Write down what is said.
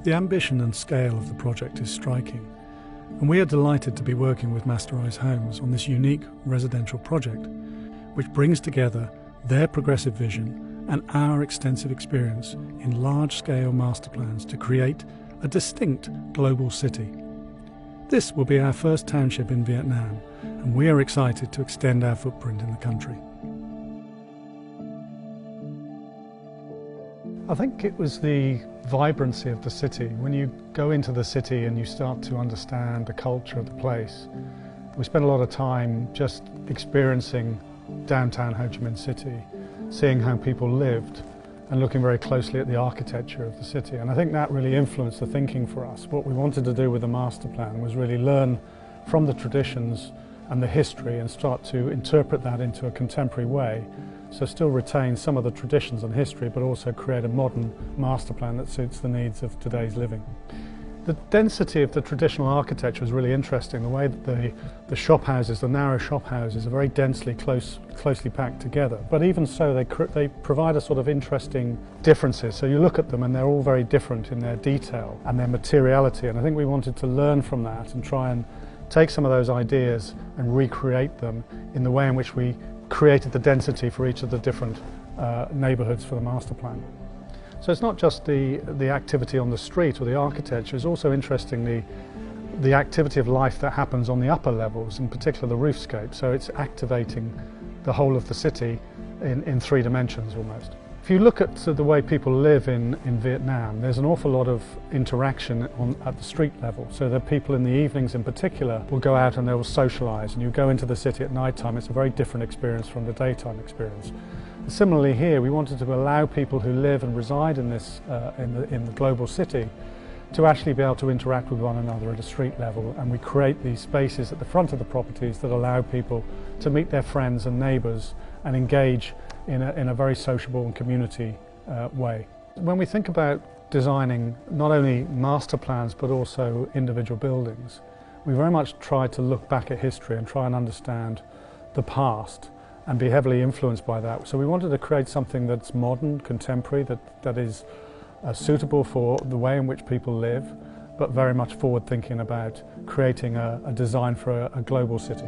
The ambition and scale of the project is striking, and we are delighted to be working with Masterise Homes on this unique residential project, which brings together their progressive vision and our extensive experience in large-scale master plans to create a distinct global city. This will be our first township in Vietnam, and we are excited to extend our footprint in the country. I think it was the vibrancy of the city. When you go into the city and you start to understand the culture of the place, we spent a lot of time just experiencing downtown Ho Chi Minh City, seeing how people lived and looking very closely at the architecture of the city. And I think that really influenced the thinking for us. What we wanted to do with the master plan was really learn from the traditions and the history and start to interpret that into a contemporary way. So still retain some of the traditions and history, but also create a modern master plan that suits the needs of today's living. The density of the traditional architecture is really interesting. The way that the shop houses, the narrow shop houses, are very densely closely packed together. But even so, they provide a sort of interesting differences. So you look at them and they're all very different in their detail and their materiality. And I think we wanted to learn from that and try and take some of those ideas and recreate them in the way in which we created the density for each of the different neighbourhoods for the master plan. So it's not just the activity on the street or the architecture, it's also interestingly the activity of life that happens on the upper levels, in particular the roofscape. So it's activating the whole of the city in three dimensions almost. If you look at the way people live in Vietnam, there's an awful lot of interaction at the street level. So the people in the evenings in particular will go out and they will socialise, and you go into the city at night time, it's a very different experience from the daytime experience. Similarly here, we wanted to allow people who live and reside in this in the global city to actually be able to interact with one another at a street level, and we create these spaces at the front of the properties that allow people to meet their friends and neighbours and engage in a very sociable and community way. When we think about designing not only master plans but also individual buildings, we very much try to look back at history and try and understand the past and be heavily influenced by that. So we wanted to create something that's modern, contemporary, that is suitable for the way in which people live, but very much forward thinking about creating a design for a global city.